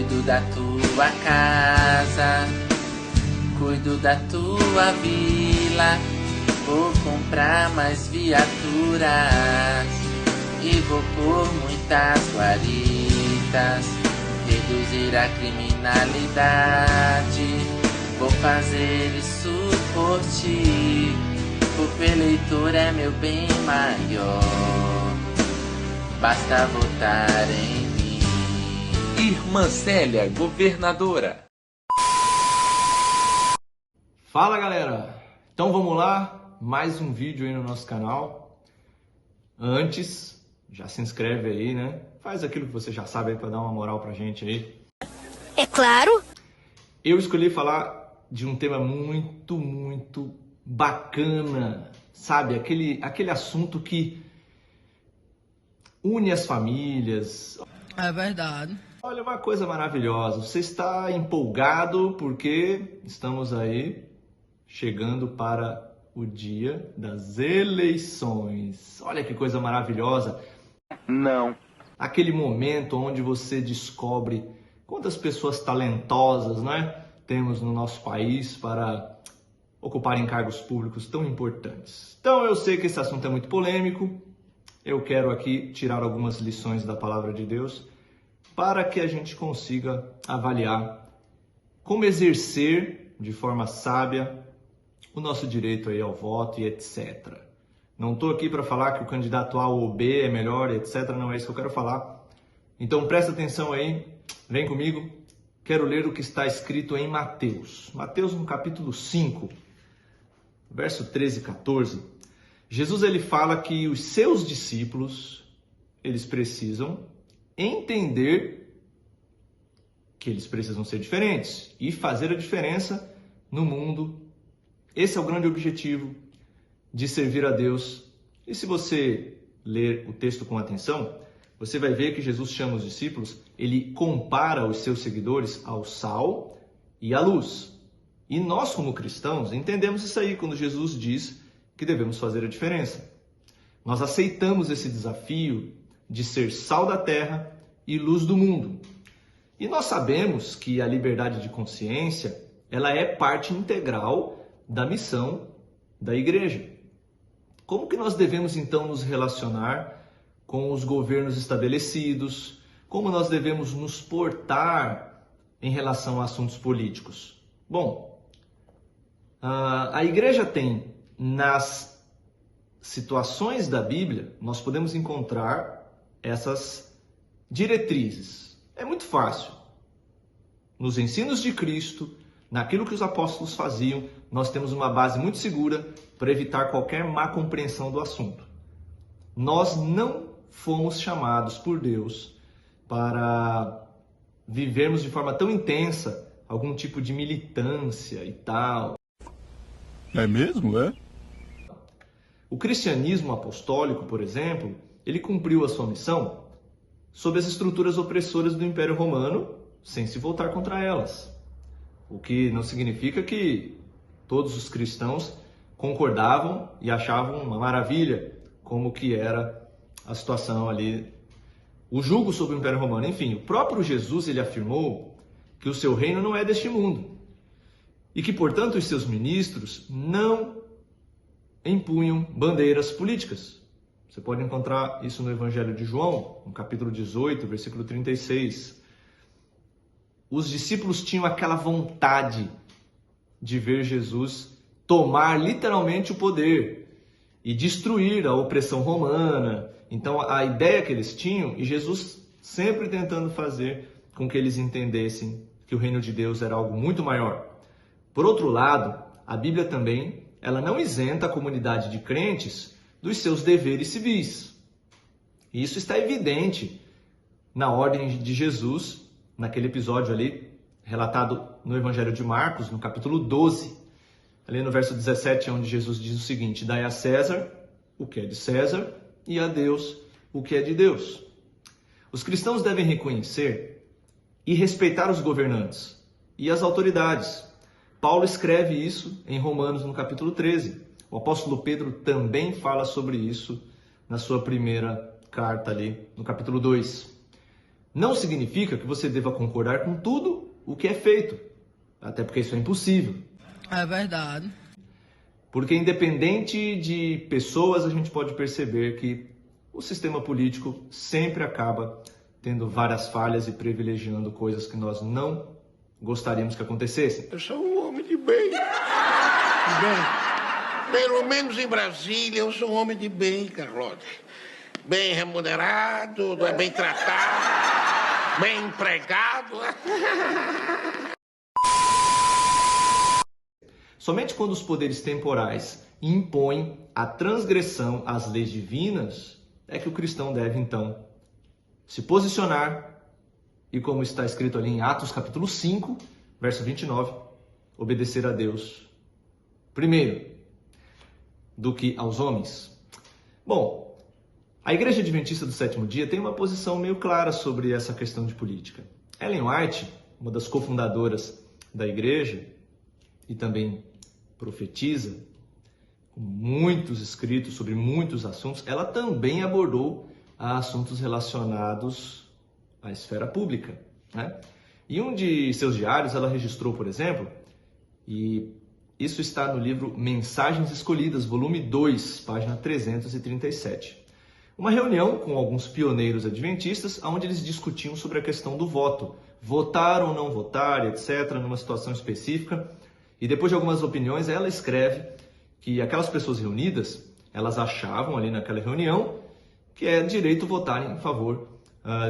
Cuido da tua casa, cuido da tua vila. Vou comprar mais viaturas e vou pôr muitas guaritas, reduzir a criminalidade. Vou fazer isso por ti, o eleitor é meu bem maior. Basta votar em mim. Irmã Célia, governadora. Fala galera, então vamos lá, mais um vídeo aí no nosso canal. Antes, já se inscreve aí, né? Faz aquilo que você já sabe aí pra dar uma moral pra gente aí. É claro! Eu escolhi falar de um tema muito bacana, sabe? Aquele assunto que une as famílias. É verdade. Olha, uma coisa maravilhosa. Você está empolgado porque estamos aí chegando para o dia das eleições. Olha que coisa maravilhosa. Não. Aquele momento onde você descobre quantas pessoas talentosas, né, temos no nosso país para ocuparem cargos públicos tão importantes. Então eu sei que esse assunto é muito polêmico. Eu quero aqui tirar algumas lições da palavra de Deus para que a gente consiga avaliar como exercer de forma sábia o nosso direito aí ao voto e etc. Não estou aqui para falar que o candidato A ou B é melhor, etc. Não é isso que eu quero falar. Então presta atenção aí, vem comigo. Quero ler o que está escrito em Mateus. Mateus no capítulo 5, verso 13 e 14. Jesus ele fala que os seus discípulos, eles precisam entender que eles precisam ser diferentes e fazer a diferença no mundo. Esse é o grande objetivo de servir a Deus. E se você ler o texto com atenção, você vai ver que Jesus chama os discípulos, ele compara os seus seguidores ao sal e à luz. E nós, como cristãos, entendemos isso aí quando Jesus diz que devemos fazer a diferença. Nós aceitamos esse desafio de ser sal da terra e luz do mundo. E nós sabemos que a liberdade de consciência, ela é parte integral da missão da igreja. Como que nós devemos então nos relacionar com os governos estabelecidos? Como nós devemos nos portar em relação a assuntos políticos? Bom, a igreja tem nas situações da Bíblia, nós podemos encontrar essas diretrizes. É muito fácil. Nos ensinos de Cristo, naquilo que os apóstolos faziam, nós temos uma base muito segura para evitar qualquer má compreensão do assunto. Nós não fomos chamados por Deus para vivermos de forma tão intensa algum tipo de militância e tal. É mesmo, é? O cristianismo apostólico, por exemplo, ele cumpriu a sua missão sob as estruturas opressoras do Império Romano, sem se voltar contra elas. O que não significa que todos os cristãos concordavam e achavam uma maravilha como que era a situação ali, o jugo sobre o Império Romano. Enfim, o próprio Jesus ele afirmou que o seu reino não é deste mundo e que, portanto, os seus ministros não empunham bandeiras políticas. Você pode encontrar isso no Evangelho de João, no capítulo 18, versículo 36. Os discípulos tinham aquela vontade de ver Jesus tomar literalmente o poder e destruir a opressão romana. Então a ideia que eles tinham, e Jesus sempre tentando fazer com que eles entendessem que o reino de Deus era algo muito maior. Por outro lado, a Bíblia também, ela não isenta a comunidade de crentes dos seus deveres civis. E isso está evidente na ordem de Jesus, naquele episódio ali, relatado no Evangelho de Marcos, no capítulo 12. Ali no verso 17, onde Jesus diz o seguinte: dai a César o que é de César e a Deus o que é de Deus. Os cristãos devem reconhecer e respeitar os governantes e as autoridades. Paulo escreve isso em Romanos, no capítulo 13. O apóstolo Pedro também fala sobre isso na sua primeira carta ali, no capítulo 2. Não significa que você deva concordar com tudo o que é feito, até porque isso é impossível. É verdade. Porque independente de pessoas, a gente pode perceber que o sistema político sempre acaba tendo várias falhas e privilegiando coisas que nós não gostaríamos que acontecessem. Eu sou um homem de bem. Pelo menos em Brasília, eu sou um homem de bem, Carlote. Bem remunerado, bem tratado, bem empregado. Somente quando os poderes temporais impõem a transgressão às leis divinas é que o cristão deve, então, se posicionar e, como está escrito ali em Atos capítulo 5, verso 29, obedecer a Deus primeiro do que aos homens. Bom, a Igreja Adventista do Sétimo Dia tem uma posição meio clara sobre essa questão de política. Ellen White, uma das cofundadoras da igreja e também profetiza, com muitos escritos sobre muitos assuntos, ela também abordou assuntos relacionados à esfera pública, né? Em um de seus diários, ela registrou, por exemplo, e isso está no livro Mensagens Escolhidas, volume 2, página 337. Uma reunião com alguns pioneiros adventistas, onde eles discutiam sobre a questão do voto. Votar ou não votar, etc., numa situação específica. E depois de algumas opiniões, ela escreve que aquelas pessoas reunidas, elas achavam ali naquela reunião que é direito votar em favor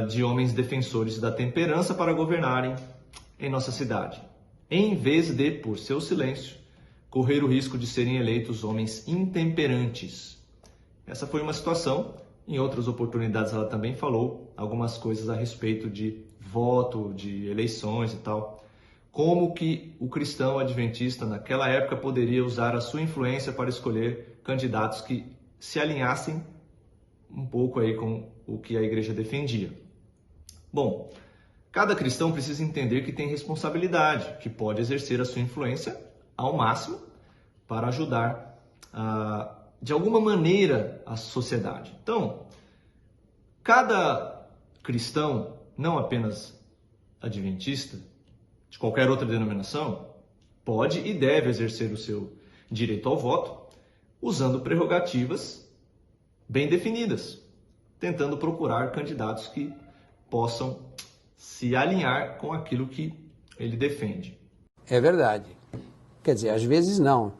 de homens defensores da temperança para governarem em nossa cidade, em vez de, por seu silêncio, correr o risco de serem eleitos homens intemperantes. Essa foi uma situação. Em outras oportunidades ela também falou algumas coisas a respeito de voto, de eleições e tal. Como que o cristão adventista naquela época poderia usar a sua influência para escolher candidatos que se alinhassem um pouco aí com o que a igreja defendia. Bom, cada cristão precisa entender que tem responsabilidade, que pode exercer a sua influência ao máximo para ajudar de alguma maneira a sociedade. Então, cada cristão, não apenas adventista, de qualquer outra denominação, pode e deve exercer o seu direito ao voto usando prerrogativas bem definidas, tentando procurar candidatos que possam se alinhar com aquilo que ele defende. É verdade. Quer dizer, às vezes não.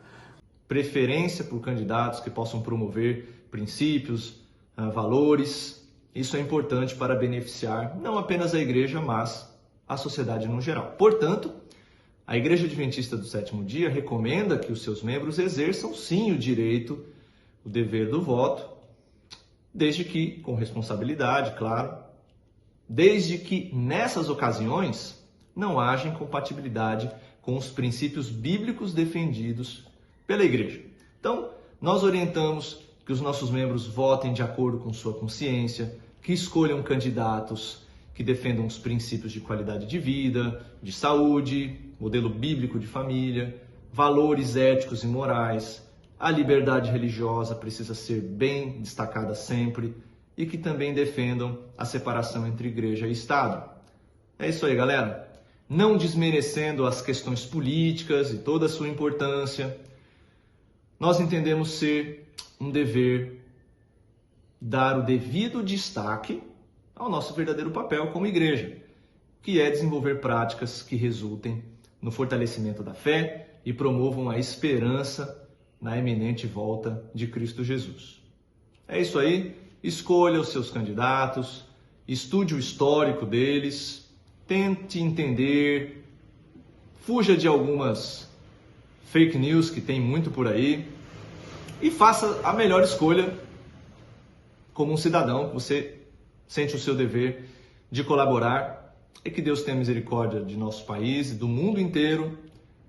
Preferência por candidatos que possam promover princípios, valores. Isso é importante para beneficiar não apenas a igreja, mas a sociedade no geral. Portanto, a Igreja Adventista do Sétimo Dia recomenda que os seus membros exerçam sim o direito, o dever do voto, desde que, com responsabilidade, claro, desde que nessas ocasiões não haja incompatibilidade com os princípios bíblicos defendidos pela igreja. Então, nós orientamos que os nossos membros votem de acordo com sua consciência, que escolham candidatos que defendam os princípios de qualidade de vida, de saúde, modelo bíblico de família, valores éticos e morais. A liberdade religiosa precisa ser bem destacada sempre e que também defendam a separação entre igreja e Estado. É isso aí, galera. Não desmerecendo as questões políticas e toda a sua importância, nós entendemos ser um dever dar o devido destaque ao nosso verdadeiro papel como igreja, que é desenvolver práticas que resultem no fortalecimento da fé e promovam a esperança na iminente volta de Cristo Jesus. É isso aí, escolha os seus candidatos, estude o histórico deles, tente entender, fuja de algumas fake news que tem muito por aí e faça a melhor escolha como um cidadão. Você sente o seu dever de colaborar e que Deus tenha misericórdia de nosso país e do mundo inteiro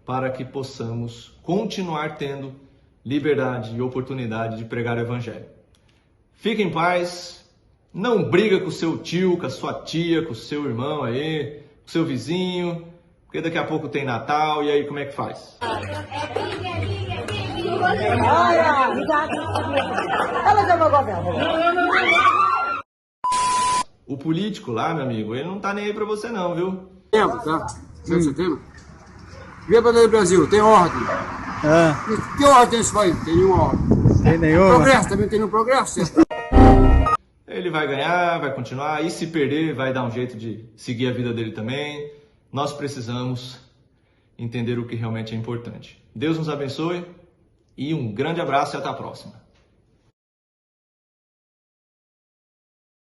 para que possamos continuar tendo liberdade e oportunidade de pregar o Evangelho. Fique em paz, não briga com o seu tio, com a sua tia, com o seu irmão aí, com o seu vizinho, porque daqui a pouco tem Natal e aí como é que faz? O político lá, meu amigo, ele não tá nem aí pra você não, viu? Setembro, tá? 7 de setembro. Vê a bandeira do Brasil, tem ordem. Que ordem tem isso aí? Tem nenhuma ordem. Tem nenhuma? Progresso, também tem nenhum progresso. Ele vai ganhar, vai continuar, e se perder, vai dar um jeito de seguir a vida dele também. Nós precisamos entender o que realmente é importante. Deus nos abençoe e um grande abraço e até a próxima.